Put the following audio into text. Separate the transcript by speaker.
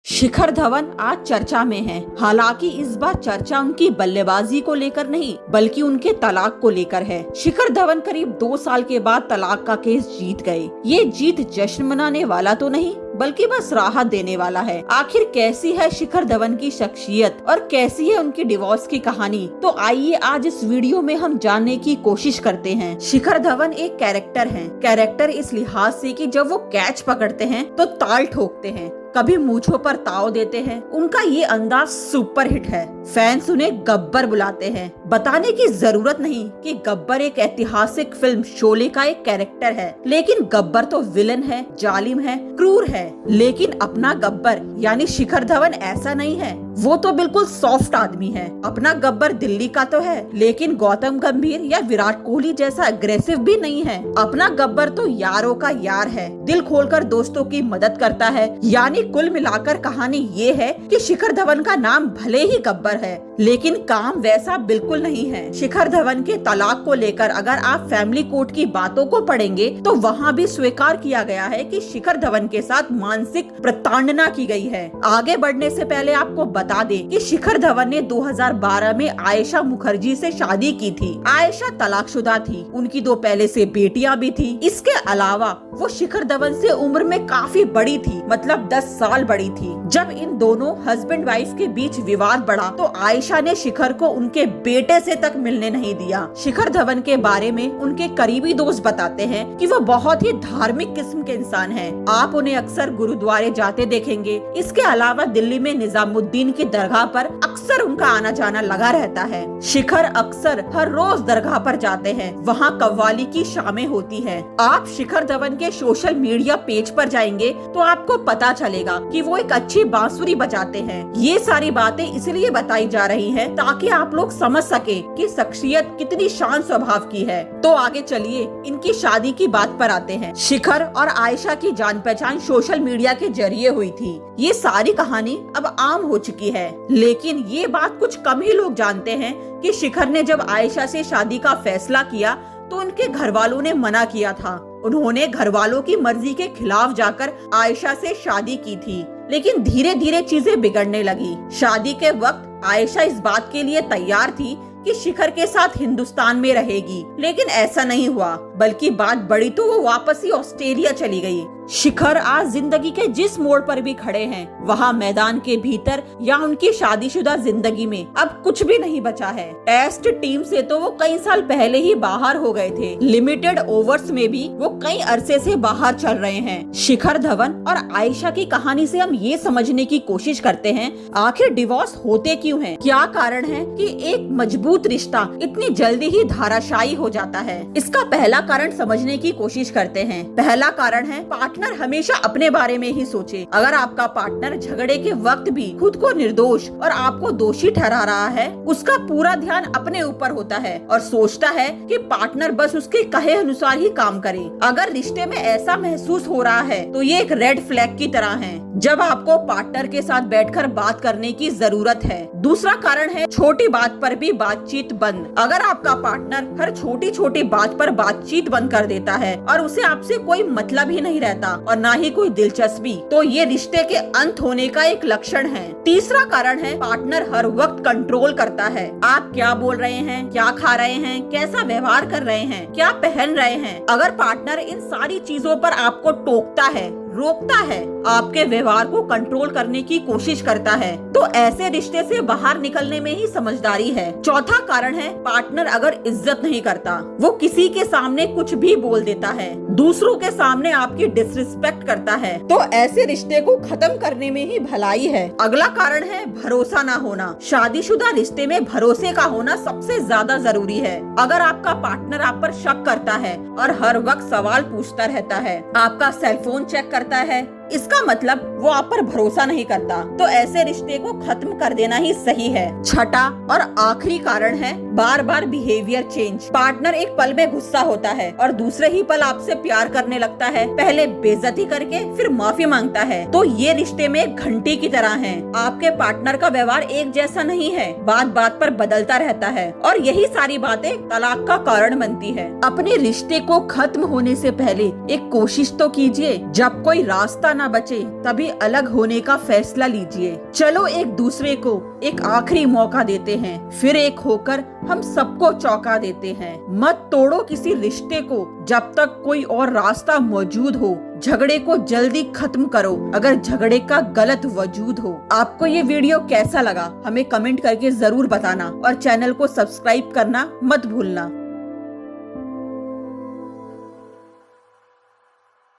Speaker 1: शिखर धवन आज चर्चा में हैं। हालांकि इस बार चर्चा उनकी बल्लेबाजी को लेकर नहीं बल्कि उनके तलाक को लेकर है। शिखर धवन करीब 2 साल के बाद तलाक का केस जीत गए। ये जीत जश्न मनाने वाला तो नहीं बल्कि बस राहत देने वाला है। आखिर कैसी है शिखर धवन की शख्सियत और कैसी है उनकी डिवोर्स की कहानी, तो आइए आज इस वीडियो में हम जानने की कोशिश करते हैं। शिखर धवन एक कैरेक्टर हैं। कैरेक्टर इस लिहाज से कि जब वो कैच पकड़ते हैं तो ताल ठोकते हैं, कभी मूंछों पर ताव देते हैं। उनका ये अंदाज सुपर हिट है। फैंस उन्हें गब्बर बुलाते हैं। बताने की जरूरत नहीं कि गब्बर एक ऐतिहासिक फिल्म शोले का एक कैरेक्टर है, लेकिन गब्बर तो विलन है, जालिम है, क्रूर है। लेकिन अपना गब्बर यानी शिखर धवन ऐसा नहीं है। वो तो बिल्कुल सॉफ्ट आदमी है। अपना गब्बर दिल्ली का तो है, लेकिन गौतम गंभीर या विराट कोहली जैसा अग्रेसिव भी नहीं है। अपना गब्बर तो यारों का यार है, दिल खोलकर दोस्तों की मदद करता है। यानी कुल मिलाकर कहानी ये है कि शिखर धवन का नाम भले ही गब्बर है, लेकिन काम वैसा बिल्कुल नहीं है। शिखर धवन के तलाक को लेकर अगर आप फैमिली कोर्ट की बातों को पढ़ेंगे तो वहाँ भी स्वीकार किया गया है कि शिखर धवन के साथ मानसिक प्रताड़ना की गई है। आगे बढ़ने से पहले आपको बता दें कि शिखर धवन ने 2012 में आयशा मुखर्जी से शादी की थी। आयशा तलाकशुदा थी, उनकी 2 पहले से बेटियां भी थी। इसके अलावा वो शिखर धवन से उम्र में काफी बड़ी थी, मतलब 10 साल बड़ी थी। जब इन दोनों हस्बैंड वाइफ के बीच विवाद बढ़ा तो आयशा ने शिखर को उनके बेटे से तक मिलने नहीं दिया। शिखर धवन के बारे में उनके करीबी दोस्त बताते हैं कि वो बहुत ही धार्मिक किस्म के इंसान हैं। आप उन्हें अक्सर गुरुद्वारे जाते देखेंगे। इसके अलावा दिल्ली में निजामुद्दीन की दरगाह पर अक्सर उनका आना जाना लगा रहता है। शिखर अक्सर हर रोज दरगाह पर जाते हैं, वहाँ कव्वाली की शामें होती है। आप शिखर धवन के सोशल मीडिया पेज पर जाएंगे तो आपको पता चलेगा कि वो एक अच्छी बांसुरी बजाते हैं। ये सारी बातें इसलिए बताई जा रही है ताकि आप लोग समझ सके कि शख्सियत कितनी शांत स्वभाव की है। तो आगे चलिए इनकी शादी की बात पर आते हैं। शिखर और आयशा की जान पहचान सोशल मीडिया के जरिए हुई थी। ये सारी कहानी अब आम हो चुकी है, लेकिन ये बात कुछ कम ही लोग जानते हैं कि शिखर ने जब आयशा से शादी का फैसला किया तो उनके घर वालों ने मना किया था। उन्होंने घर वालों की मर्जी के खिलाफ जाकर आयशा से शादी की थी, लेकिन धीरे धीरे चीजें बिगड़ने लगी। शादी के वक्त आयशा इस बात के लिए तैयार थी कि शिखर के साथ हिंदुस्तान में रहेगी, लेकिन ऐसा नहीं हुआ, बल्कि बात बढ़ी तो वो वापस ही ऑस्ट्रेलिया चली गई। शिखर आज जिंदगी के जिस मोड़ पर भी खड़े हैं, वहाँ मैदान के भीतर या उनकी शादीशुदा जिंदगी में अब कुछ भी नहीं बचा है। टेस्ट टीम से तो वो कई साल पहले ही बाहर हो गए थे। लिमिटेड ओवर्स में भी वो कई अरसे से बाहर चल रहे हैं। शिखर धवन और आयशा की कहानी से हम ये समझने की कोशिश करते हैं आखिर डिवोर्स होते क्यों हैं? क्या कारण है कि एक मजबूत रिश्ता इतनी जल्दी ही धाराशायी हो जाता है? इसका पहला कारण समझने की कोशिश करते हैं। पहला कारण है पार्टनर हमेशा अपने बारे में ही सोचे। अगर आपका पार्टनर झगड़े के वक्त भी खुद को निर्दोष और आपको दोषी ठहरा रहा है, उसका पूरा ध्यान अपने ऊपर होता है और सोचता है कि पार्टनर बस उसके कहे अनुसार ही काम करे। अगर रिश्ते में ऐसा महसूस हो रहा है तो ये एक रेड फ्लैग की तरह है, जब आपको पार्टनर के साथ बैठकर बात करने की जरूरत है। दूसरा कारण है छोटी बात पर भी बातचीत बंद। अगर आपका पार्टनर हर छोटी छोटी बात पर बातचीत बंद कर देता है और उसे आपसे कोई मतलब ही नहीं रहता और ना ही कोई दिलचस्पी, तो ये रिश्ते के अंत होने का एक लक्षण है। तीसरा कारण है पार्टनर हर वक्त कंट्रोल करता है। आप क्या बोल रहे हैं, क्या खा रहे हैं, कैसा व्यवहार कर रहे हैं, क्या पहन रहे हैं। अगर पार्टनर इन सारी चीजों पर आपको टोकता है, रोकता है, आपके व्यवहार को कंट्रोल करने की कोशिश करता है, तो ऐसे रिश्ते से बाहर निकलने में ही समझदारी है। चौथा कारण है पार्टनर अगर इज्जत नहीं करता, वो किसी के सामने कुछ भी बोल देता है, दूसरों के सामने आपकी डिसरिस्पेक्ट करता है, तो ऐसे रिश्ते को खत्म करने में ही भलाई है। अगला कारण है भरोसा ना होना। शादीशुदा रिश्ते में भरोसे का होना सबसे ज्यादा जरूरी है। अगर आपका पार्टनर आप पर शक करता है और हर वक्त सवाल पूछता रहता है, आपका सेलफोन चेक करता है, इसका मतलब वो आप पर भरोसा नहीं करता, तो ऐसे रिश्ते को खत्म कर देना ही सही है। छठा और आखिरी कारण है बार बार बिहेवियर चेंज। पार्टनर एक पल में गुस्सा होता है और दूसरे ही पल आपसे प्यार करने लगता है, पहले बेइज्जती करके फिर माफी मांगता है, तो ये रिश्ते में एक घंटी की तरह है। आपके पार्टनर का व्यवहार एक जैसा नहीं है, बात बात पर बदलता रहता है और यही सारी बातें तलाक का कारण बनती है। अपने रिश्ते को खत्म होने से पहले एक कोशिश तो कीजिए, जब कोई रास्ता न बचे तभी अलग होने का फैसला लीजिए। चलो एक दूसरे को एक आखिरी मौका देते हैं, फिर एक होकर हम सबको चौंका देते हैं। मत तोड़ो किसी रिश्ते को जब तक कोई और रास्ता मौजूद हो। झगड़े को जल्दी खत्म करो अगर झगड़े का गलत वजूद हो। आपको ये वीडियो कैसा लगा हमें कमेंट करके जरूर बताना और चैनल को सब्सक्राइब करना मत भूलना।